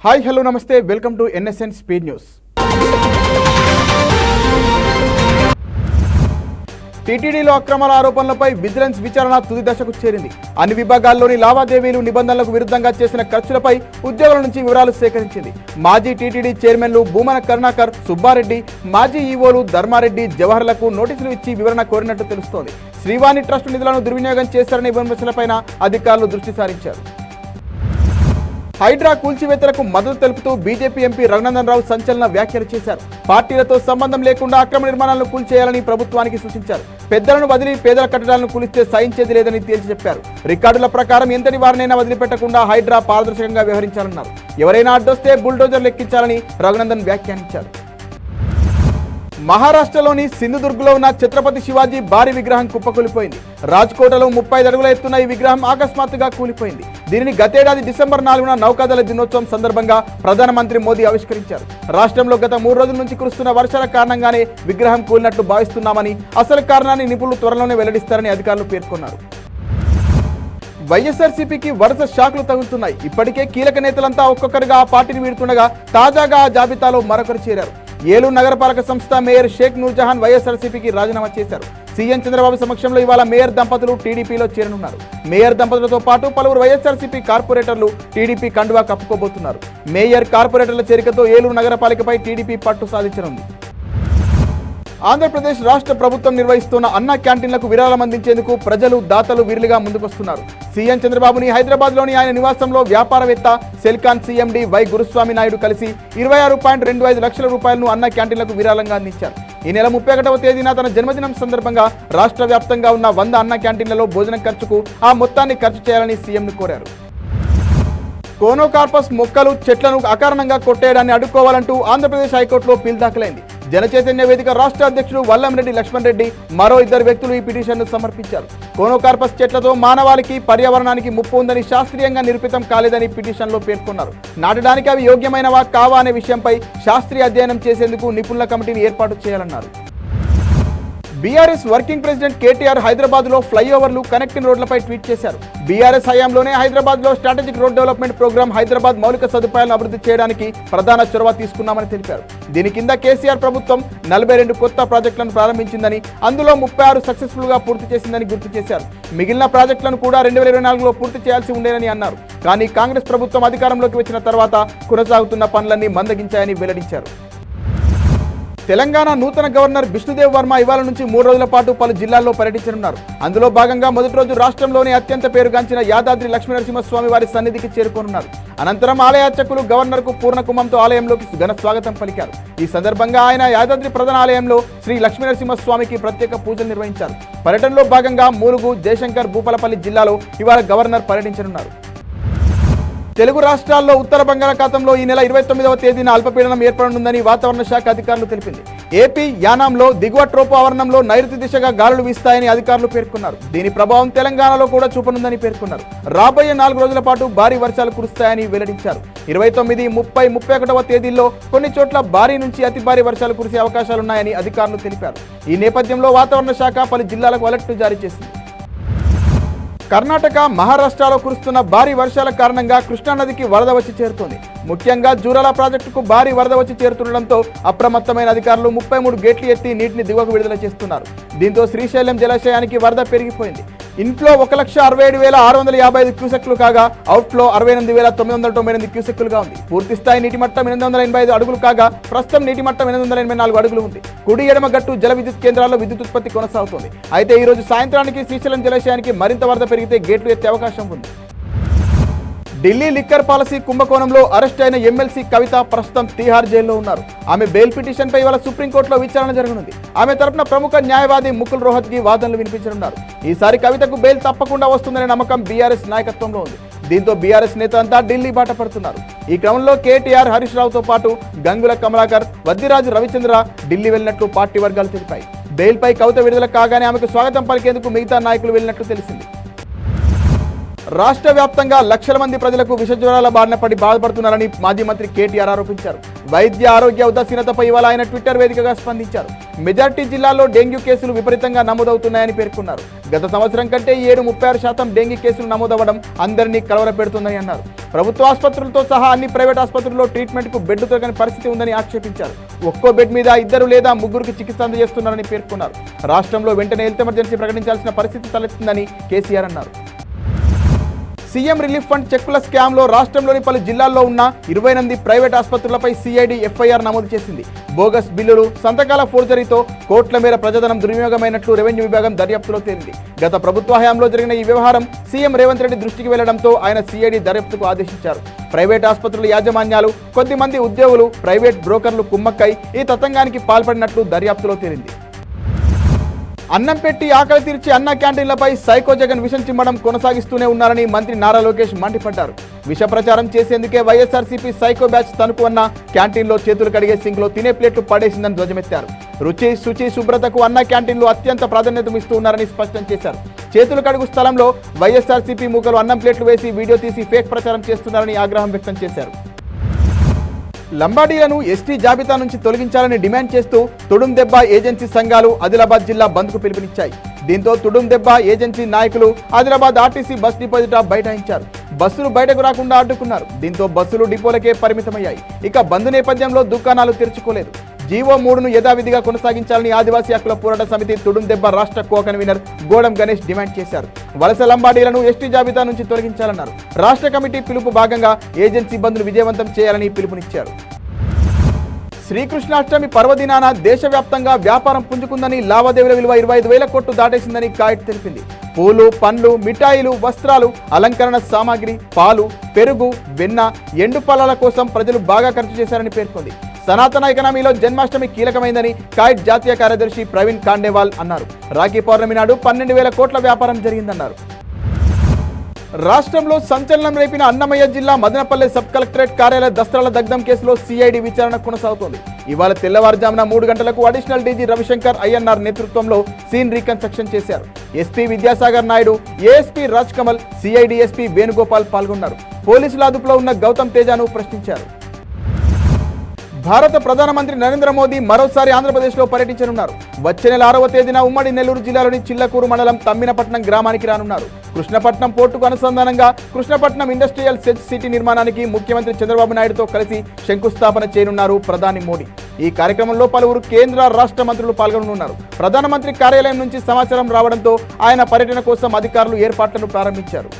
Hi hello నమస్తే welcome to NSN speed news. టీటీడీలో అక్రమాల ఆరోపణలపై విజిలెన్స్ విచారణ తుది దశకు చేరింది. అన్ని విభాగాల్లోని లావాదేవీలు నిబంధనలకు విరుద్ధంగా చేసిన ఖర్చులపై ఉద్యోగుల నుంచి వివరాలు సేకరించింది. మాజీ టీటీడీ చైర్మన్లు భూమన కరుణాకర్, సుబ్బారెడ్డి, మాజీ ఈవోలు ధర్మారెడ్డి, జవహర్లకు నోటీసులు ఇచ్చి వివరణ కోరినట్టు తెలుస్తోంది. శ్రీవాణి ట్రస్ట్ నిధులను దుర్వినియోగం చేశారనే విమర్శలపైన అధికారులు దృష్టి సారించారు. హైడ్రా కూల్చివేతలకు మద్దతు తెలుపుతూ బీజేపీ ఎంపీ రఘునందన్ రావు సంచలన వ్యాఖ్యలు చేశారు. పార్టీలతో సంబంధం లేకుండా అక్రమ నిర్మాణాలను కూల్చేయాలని ప్రభుత్వానికి సూచించారు. పెద్దలను వదిలి పేదల కట్టడాలను కూలిస్తే సహించేది లేదని తేల్చి చెప్పారు. రికార్డుల ప్రకారం ఎంతటి వారినైనా వదిలిపెట్టకుండా హైడ్రా పారదర్శకంగా వ్యవహరించాలన్నారు. ఎవరైనా అడ్డొస్తే బుల్డోజర్ లెక్కించాలని రఘునందన్ వ్యాఖ్యానించారు. మహారాష్ట్రలోని సింధుదుర్గ్లో ఉన్న ఛత్రపతి శివాజీ భారీ విగ్రహం కుప్పకూలిపోయింది. రాజ్కోటలో 30 అడుగుల ఎత్తున్న ఈ విగ్రహం అకస్మాత్తుగా కూలిపోయింది. దీనిని గతేడాది డిసెంబర్ 4న నౌకాదళ దినోత్సవం సందర్భంగా ప్రధానమంత్రి మోదీ ఆవిష్కరించారు. రాష్ట్రంలో గత 3 రోజుల నుంచి కురుస్తున్న వర్షాల కారణంగానే విగ్రహం కూలినట్లు భావిస్తున్నామని, అసలు కారణాన్ని నిపుణులు త్వరలోనే వెల్లడిస్తారని అధికారులు పేర్కొన్నారు. వైఎస్ఆర్సీపీకి వరుస షాకులు తగులుతున్నాయి. ఇప్పటికే కీలక నేతలంతా ఒక్కొక్కరుగా ఆ పార్టీని వీడుతుండగా తాజాగా ఆ జాబితాలో మరొకరు చేరారు. ఏలూరు నగరపాలక సంస్థ మేయర్ షేక్ నూర్జహాన్ వైఎస్ఆర్సీపీకి రాజీనామా చేశారు. సీఎం చంద్రబాబు సమక్షంలో ఇవాళ మేయర్ దంపతులు టీడీపీలో చేరనున్నారు. మేయర్ దంపతులతో పాటు పలువురు వైఎస్ఆర్సీపీ కార్పొరేటర్లు టీడీపీ కండువా కప్పుకోబోతున్నారు. మేయర్ కార్పొరేటర్ల చేరికతో ఏలూరు నగరపాలికపై టీడీపీ పట్టు సాధించనుంది. ఆంధ్రప్రదేశ్ రాష్ట్ర ప్రభుత్వం నిర్వహిస్తున్న అన్న క్యాంటీన్లకు విరాళం అందించేందుకు ప్రజలు, దాతలు వీరులుగా ముందుకొస్తున్నారు. సీఎం చంద్రబాబుని హైదరాబాద్లోని ఆయన నివాసంలో వ్యాపారవేత్త సెల్కాన్ సీఎండీ వై గురుస్వామి నాయుడు కలిసి 26.25 లక్షల రూపాయలను అన్న క్యాంటీన్లకు విరాళంగా అందించారు. ఈ నెల 31వ తేదీన తన జన్మదినం సందర్భంగా రాష్ట్ర వ్యాప్తంగా ఉన్న 100 అన్న క్యాంటీన్లలో భోజనం ఖర్చుకు ఆ మొత్తాన్ని ఖర్చు చేయాలని సీఎంను కోరారు. కోనోకార్పస్ మొక్కలు, చెట్లను అకారణంగా కొట్టేయడాన్ని అడ్డుకోవాలంటూ ఆంధ్రప్రదేశ్ హైకోర్టులో పిల్ దాఖలైంది. జనచైతన్య వేదిక రాష్ట్ర అధ్యక్షుడు వల్లంరెడ్డి లక్ష్మణ్ రెడ్డి, మరో 2 వ్యక్తులు ఈ పిటిషన్ను సమర్పించారు. కోనోకార్పస్ చెట్లతో మానవాళికి, పర్యావరణానికి ముప్పు ఉందని శాస్త్రీయంగా నిరూపితం కాలేదని పిటిషన్లో పేర్కొన్నారు. నాటడానికి అవి యోగ్యమైనవా కావా అనే విషయంపై శాస్త్రీయ అధ్యయనం చేసేందుకు నిపుణుల కమిటీని ఏర్పాటు చేయాలన్నారు. BRS working president KTR Hyderabad లో ఫ్లైఓవర్లు, కనెక్టింగ్ రోడ్లపై ట్వీట్ చేశారు. బీఆర్ఎస్ హయాంలోనే హైదరాబాద్ లో strategic road development programme Hyderabad మౌలిక సదుపాయాలను అభివృద్ధి చేయడానికి ప్రధాన చొరవ తీసుకున్నామని తెలిపారు. దీని కింద కేసీఆర్ ప్రభుత్వం 42 కొత్త ప్రాజెక్టులను ప్రారంభించిందని, అందులో 36 సక్సెస్ఫుల్ గా పూర్తి చేసిందని గుర్తు చేశారు. మిగిలిన ప్రాజెక్టులను కూడా 2024లో పూర్తి చేయాల్సి ఉండేనని అన్నారు. కానీ కాంగ్రెస్ ప్రభుత్వం అధికారంలోకి వచ్చిన తర్వాత కొనసాగుతున్న పనులన్నీ మందగించాయని వెల్లడించారు. తెలంగాణ నూతన గవర్నర్ బిష్ణుదేవ్ వర్మ ఇవాళ నుంచి 3 రోజుల పాటు పలు జిల్లాల్లో పర్యటించనున్నారు. అందులో భాగంగా మొదటి రోజు రాష్ట్రంలోనే అత్యంత పేరుగాంచిన యాదాద్రి లక్ష్మీనరసింహస్వామి వారి సన్నిధికి చేరుకోనున్నారు. అనంతరం ఆలయ అర్చకులు గవర్నర్కు పూర్ణకుంభంతో ఆలయంలోకి ఘన స్వాగతం పలికారు. ఈ సందర్భంగా ఆయన యాదాద్రి ప్రధాన ఆలయంలో శ్రీ లక్ష్మీనరసింహస్వామికి ప్రత్యేక పూజలు నిర్వహించారు. పర్యటనలో భాగంగా ములుగు, జయశంకర్ భూపాలపల్లి జిల్లాలో ఇవాళ గవర్నర్ పర్యటించనున్నారు. తెలుగు రాష్ట్రాల్లో ఉత్తర బంగాళాఖాతంలో ఈ నెల 29వ తేదీన అల్పపీడనం ఏర్పడనుందని వాతావరణ శాఖ అధికారులు తెలిపింది. ఏపీ యానాంలో దిగువ ట్రోపో ఆవరణంలో నైరుతి దిశగా గాలులు వీస్తాయని అధికారులు పేర్కొన్నారు. దీని ప్రభావం తెలంగాణలో కూడా చూపనుందని పేర్కొన్నారు. రాబోయే 4 రోజుల పాటు భారీ వర్షాలు కురుస్తాయని వెల్లడించారు. 29, 30, 31వ తేదీల్లో కొన్ని చోట్ల భారీ నుంచి అతి భారీ వర్షాలు కురిసే అవకాశాలున్నాయని అధికారులు తెలిపారు. ఈ నేపథ్యంలో వాతావరణ శాఖ పలు జిల్లాలకు అలర్ట్ జారీ చేసింది. కర్ణాటక, మహారాష్ట్రలో కురుస్తున్న భారీ వర్షాల కారణంగా కృష్ణానదికి వరద వచ్చి చేరుతోంది. ముఖ్యంగా జూరాల ప్రాజెక్టుకు భారీ వరద వచ్చి చేరుతుండటంతో అప్రమత్తమైన అధికారులు 33 గేట్లు ఎత్తి నీటిని దిగువకు విడుదల చేస్తున్నారు. దీంతో శ్రీశైలం జలాశయానికి వరద పెరిగిపోయింది. ఇన్ఫ్లో 1,67,655 క్యూసెక్లు కాగా అవుట్ఫ్లో 68,998 క్యూసెక్కులుగా ఉంది. పూర్తిస్థాయి నీటి మట్టం 885 అడుగులు కాగా ప్రస్తుతం నీటి మట్టం 884 అడుగులు ఉంది. కుడి ఎడమ గట్టు జల విద్యుత్ కేంద్రాల్లో విద్యుత్ ఉత్పత్తి కొనసాగుతోంది. అయితే ఈ రోజు సాయంత్రానికి శ్రీశైలం జలాశయానికి మరింత వరద పెరిగితే గేట్లు ఎత్తే అవకాశం ఉంది. ఢిల్లీ లిక్కర్ పాలసీ కుంభకోణంలో అరెస్ట్ అయిన ఎమ్మెల్సీ కవిత ప్రస్తుతం తీహార్ జైల్లో ఉన్నారు. ఆమె బెయిల్ పిటిషన్పై ఇవాళ సుప్రీంకోర్టులో విచారణ జరగనుంది. ఆమె తరపున ప్రముఖ న్యాయవాది ముకుల్ రోహత్గి వాదనలు వినిపించనున్నారు. ఈసారి కవితకు బెయిల్ తప్పకుండా వస్తుందనే నమ్మకం బీఆర్ఎస్ నాయకత్వంలో ఉంది. దీంతో బీఆర్ఎస్ నేత అంతా ఢిల్లీ బాట పడుతున్నారు. ఈ క్రమంలో కేటీఆర్, హరీష్ రావుతో పాటు గంగుల కమలాకర్, వద్దిరాజు రవిచంద్ర ఢిల్లీ వెళ్లినట్లు పార్టీ వర్గాలు తెలిపాయి. బెయిల్పై కవిత విడుదల కాగానే ఆమెకు స్వాగతం పలికేందుకు మిగతా నాయకులు వెళ్లినట్లు తెలిసింది. రాష్ట్ర వ్యాప్తంగా లక్షల మంది ప్రజలకు విషజ్వరాల బారిన పడి బాధపడుతున్నారని మాజీ మంత్రి కేటీఆర్ ఆరోపించారు. వైద్య ఆరోగ్య ఉదాసీనతపై ఇవాళ ఆయన ట్విట్టర్ వేదికగా స్పందించారు. మెజార్టీ జిల్లాల్లో డెంగ్యూ కేసులు విపరీతంగా నమోదవుతున్నాయని పేర్కొన్నారు. గత సంవత్సరం కంటే 7.36% డెంగ్యూ కేసులు నమోదవడం అందరినీ కలవరపెడుతుందని అన్నారు. ప్రభుత్వ ఆసుపత్రులతో సహా అన్ని ప్రైవేట్ ఆసుపత్రుల్లో ట్రీట్మెంట్కు బెడ్ దొరకని పరిస్థితి ఉందని ఆక్షేపించారు. ఒక్కో బెడ్ మీద 2 లేదా 3కి చికిత్స అందజేస్తున్నారని పేర్కొన్నారు. రాష్ట్రంలో వెంటనే హెల్త్ ఎమర్జెన్సీ ప్రకటించాల్సిన పరిస్థితి తలెత్తిందని కేసీఆర్ అన్నారు. సీఎం రిలీఫ్ ఫండ్ చెక్కుల స్కామ్లో రాష్ట్రంలోని పలు జిల్లాల్లో ఉన్న 28 ప్రైవేట్ ఆసుపత్రులపై సిఐడి ఎఫ్ఐఆర్ నమోదు చేసింది. బోగస్ బిల్లులు, సంతకాల ఫోర్జరీతో కోట్ల మేర ప్రజాధనం దుర్వినియోగమైనట్లు రెవెన్యూ విభాగం దర్యాప్తులో తేలింది. గత ప్రభుత్వ హయాంలో జరిగిన ఈ వ్యవహారం సీఎం రేవంత్ రెడ్డి దృష్టికి వెళ్లడంతో ఆయన సిఐడి దర్యాప్తుకు ఆదేశించారు. ప్రైవేట్ ఆసుపత్రుల యాజమాన్యాలు, కొద్దిమంది ఉద్యోగులు, ప్రైవేట్ బ్రోకర్లు కుమ్మక్కై ఈ తతంగానికి పాల్పడినట్లు దర్యాప్తులో తేలింది. అన్నం పెట్టి ఆకలి తీర్చి అన్న క్యాంటీన్లపై సైకో జగన్ విషం చిమ్మడం కొనసాగిస్తూనే ఉన్నారని మంత్రి నారా లోకేష్ మండిపడ్డారు. విష ప్రచారం చేసేందుకే వైఎస్ఆర్సీపీ సైకో బ్యాచ్ తనకు అన్న క్యాంటీన్లో చేతులు కడిగే సింక్లో తినే ప్లేట్లు పడేసిందని ధ్వజమెత్తారు. రుచి, శుచి, శుభ్రతకు అన్న క్యాంటీన్లు అత్యంత ప్రాధాన్యత ఇస్తూ ఉన్నారని స్పష్టం చేశారు. చేతులు కడుగు స్థలంలో వైఎస్ఆర్సీపీ మూకలు అన్నం ప్లేట్లు వేసి వీడియో తీసి ఫేక్ ప్రచారం చేస్తున్నారని ఆగ్రహం వ్యక్తం చేశారు. లంబాడీలను ఎస్టీ జాబితా నుంచి తొలగించాలని డిమాండ్ చేస్తూ తుడుం దెబ్బ ఏజెన్సీ సంఘాలు ఆదిలాబాద్ జిల్లా బంద్కు పిలుపునిచ్చాయి. దీంతో తుడుం దెబ్బ ఏజెన్సీ నాయకులు ఆదిలాబాద్ ఆర్టీసీ బస్ డిపో ఎదుట బైఠాయించారు. బస్సులు బయటకు రాకుండా అడ్డుకున్నారు. దీంతో బస్సులు డిపోలకే పరిమితమయ్యాయి. ఇక బంద్ నేపథ్యంలో దుకాణాలు తెరుచుకోలేదు. జీవో 3ను యథావిధిగా కొనసాగించాలని ఆదివాసీ హక్కుల పోరాట సమితి తుడుం దెబ్బ రాష్ట్ర కో కన్వీనర్ గోడం గణేష్ డిమాండ్ చేశారు. వలస లంబాడీలను ఎస్టీ జాబితా నుంచి తొలగించాలన్నారు. రాష్ట్ర కమిటీ పిలుపు భాగంగా ఏజెన్సీ బంద్ను విజయవంతం చేయాలని పిలుపునిచ్చారు. శ్రీకృష్ణాష్టమి పర్వదినాన దేశవ్యాప్తంగా వ్యాపారం పుంజుకుందని, లావాదేవీల విలువ 25,000 కోట్లు దాటేసిందని కాయిట్ తెలిపింది. పూలు, పండ్లు, మిఠాయిలు, వస్త్రాలు, అలంకరణ సామాగ్రి, పాలు, పెరుగు, వెన్న, ఎండు పళ్ళాల కోసం ప్రజలు బాగా ఖర్చు చేశారని పేర్కొంది. సనాతన ఎకనామీలో జన్మాష్టమి కీలకమైందని కాయిట్ జాతీయ కార్యదర్శి ప్రవీణ్ కాండేవాల్ అన్నారు. రాఖీ పౌర్ణమి నాడు 12,000 కోట్ల వ్యాపారం జరిగిందన్నారు. రాష్ట్రంలో సంచలనం రేపిన అన్నమయ్య జిల్లా మదనపల్లె సబ్ కలెక్టరేట్ కార్యాలయ దస్త్రాల దగ్ధం కేసులో సిఐడి విచారణ కొనసాగుతోంది. ఇవాళ తెల్లవారుజామున 3 గంటలకు అడిషనల్ డీజీ రవిశంకర్ ఐఎన్ఆర్ నేతృత్వంలో సీన్ రీకన్స్ట్రక్షన్ చేశారు. SP Vidyasagar Naidu, ASP Raj Kamal, CID SP Venugopal పాల్గొన్నారు. పోలీసుల అదుపులో ఉన్న గౌతమ్ తేజాను ప్రశ్నించారు. భారత ప్రధానమంత్రి నరేంద్ర మోదీ మరోసారి ఆంధ్రప్రదేశ్లో పర్యటించనున్నారు. వచ్చే నెల 6వ తేదీన ఉమ్మడి నెల్లూరు జిల్లాలోని చిల్లకూరు మండలం తమ్మినపట్నం గ్రామానికి రానున్నారు. కృష్ణపట్నం పోర్టుకు అనుసంధానంగా కృష్ణపట్నం ఇండస్ట్రియల్ సిటీ నిర్మాణానికి ముఖ్యమంత్రి చంద్రబాబు నాయుడుతో కలిసి శంకుస్థాపన చేయనున్నారు ప్రధాని మోడీ. ఈ కార్యక్రమంలో పలువురు కేంద్ర, రాష్ట్ర మంత్రులు పాల్గొననున్నారు. ప్రధానమంత్రి కార్యాలయం నుంచి సమాచారం రావడంతో ఆయన పర్యటన కోసం అధికారులు ఏర్పాట్లను ప్రారంభించారు.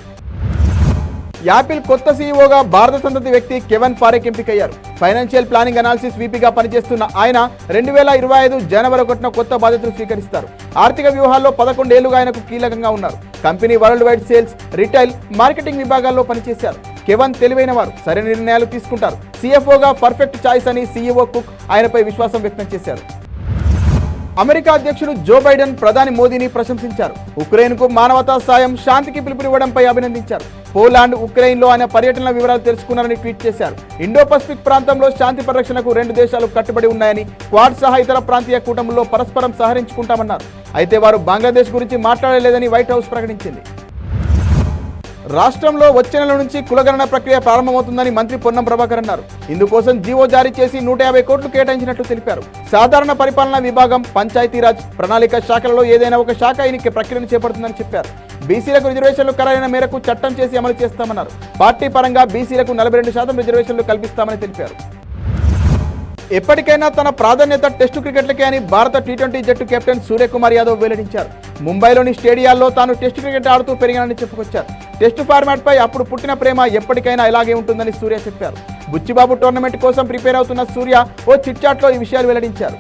యాపిల్ కొత్త సీఈఓగా భారత సంతతి వ్యక్తి కెవెన్ ఫారెక్ ఎంపికయ్యారు. ఫైనాన్షియల్ ప్లానింగ్ అనాలిసిస్ వీపీగా పనిచేస్తున్న ఆయన 2025 జనవరి 1న కొత్త బాధ్యతలు స్వీకరిస్తారు. ఆర్థిక వ్యూహాల్లో 11 ఏళ్లుగా ఆయనకు కీలకంగా ఉన్నారు. Company world wide sales, retail, marketing విభాగాల్లో పనిచేశారు. కెవెన్ తెలివైన వారు, సరైన నిర్ణయాలు తీసుకుంటారు. సీఎఫ్ఓగా పర్ఫెక్ట్ చాయిస్ అని సీఈఓ కుక్ ఆయనపై విశ్వాసం వ్యక్తం చేశారు. అమెరికా అధ్యక్షుడు జో బైడెన్ ప్రధాని మోదీని ప్రశంసించారు. ఉక్రెయిన్కు మానవతా సాయం, శాంతికి పిలుపునివ్వడంపై అభినందించారు. పోలాండ్, ఉక్రెయిన్లో ఆయన పర్యటనల వివరాలు తెలుసుకున్నారని ట్వీట్ చేశారు. ఇండో పసిఫిక్ ప్రాంతంలో శాంతి పరిరక్షణకు 2 దేశాలు కట్టుబడి ఉన్నాయని, క్వాడ్ సహా ఇతర ప్రాంతీయ కూటముల్లో పరస్పరం సహకరించుకుంటామన్నారు. అయితే వారు బంగ్లాదేశ్ గురించి మాట్లాడలేదని వైట్ హౌస్ ప్రకటించింది. రాష్ట్రంలో వచ్చే నెల నుంచి కులగణన ప్రక్రియ ప్రారంభమవుతుందని మంత్రి పొన్నం ప్రభాకర్ అన్నారు. ఇందుకోసం జీవో జారీ చేసి 150 కోట్లు కేటాయించినట్లు తెలిపారు. సాధారణ పరిపాలనా విభాగం, పంచాయతీరాజ్, ప్రణాళిక శాఖలలో ఏదైనా ఒక శాఖ ఈ ప్రక్రియను చేపడుతుందని చెప్పారు. బీసీలకు రిజర్వేషన్లు ఖరారైన మేరకు చట్టం చేసి అమలు చేస్తామన్నారు. పార్టీ పరంగా బీసీలకు 42% రిజర్వేషన్లు కల్పిస్తామని తెలిపారు. ఎప్పటికైనా తన ప్రాధాన్యత టెస్టు క్రికెట్లకే అని భారత టీ20 జట్టు కెప్టెన్ సూర్యకుమార్ యాదవ్ వెల్లడించారు. ముంబైలోని స్టేడియాల్లో తాను టెస్టు క్రికెట్ ఆడుతూ పెరిగానని చెప్పుకొచ్చారు. టెస్టు ఫార్మాట్పై అప్పుడు పుట్టిన ప్రేమ ఎప్పటికైనా ఇలాగే ఉంటుందని సూర్య చెప్పారు. బుచ్చిబాబు టోర్నమెంట్ కోసం ప్రిపేర్ అవుతున్న సూర్య ఓ చిట్చాట్లో ఈ విషయాలు వెల్లడించారు.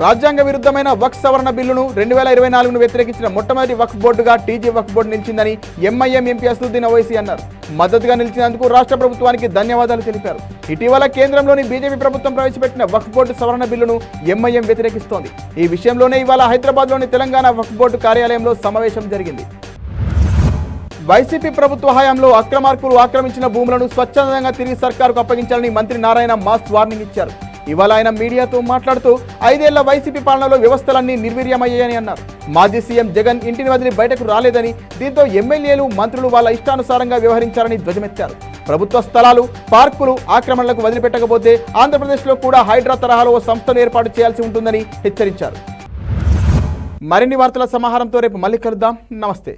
రాజ్యాంగ విరుద్ధమైన వక్ఫ్ సవరణ బిల్లును 2024ను వ్యతిరేకించిన మొట్టమొదటి వక్ఫ్ బోర్డుగా టీజీ వక్ఫ్ బోర్డు నిలిచిందని ఎంఐఎం ఎంపీ అసదుద్దీన్ ఓవైసీ అన్నారు. మద్దతుగా నిలిచినందుకు రాష్ట్ర ప్రభుత్వానికి ధన్యవాదాలు తెలిపారు. ఇటీవల కేంద్రంలోని బీజేపీ ప్రభుత్వం ప్రవేశపెట్టిన వక్ఫ్ బోర్డు సవరణ బిల్లును ఎంఐఎం వ్యతిరేకిస్తోంది. ఈ విషయంలోనే ఇవాళ హైదరాబాద్లోని తెలంగాణ వక్ఫ్ బోర్డు కార్యాలయంలో సమావేశం జరిగింది. వైసీపీ ప్రభుత్వ హయాంలో అక్రమార్కులు ఆక్రమించిన భూములను స్వచ్ఛందంగా తిరిగి సర్కారుకు అప్పగించాలని మంత్రి నారాయణ మాస్ వార్నింగ్ ఇచ్చారు. ఇవాళ ఆయన మీడియాతో మాట్లాడుతూ 5 ఏళ్ల వైసీపీ పాలనలో వ్యవస్థలన్నీ నిర్వీర్యమయ్యాయని అన్నారు. మాజీ సీఎం జగన్ ఇంటిని వదిలి బయటకు రాలేదని, దీంతో ఎమ్మెల్యేలు, మంత్రులు వాళ్ళ ఇష్టానుసారంగా వ్యవహరించారని ధ్వజమెత్తారు. ప్రభుత్వ స్థలాలు పార్కులు ఆక్రమణలకు వదిలిపెట్టకపోతే ఆంధ్రప్రదేశ్లో కూడా హైడ్రా తరహాలో ఓ సంస్థను ఏర్పాటు చేయాల్సి ఉంటుందని హెచ్చరించారు. మరిన్ని వార్తల సమాహారంతో రేపు మళ్ళీ కలుద్దాం. నమస్తే.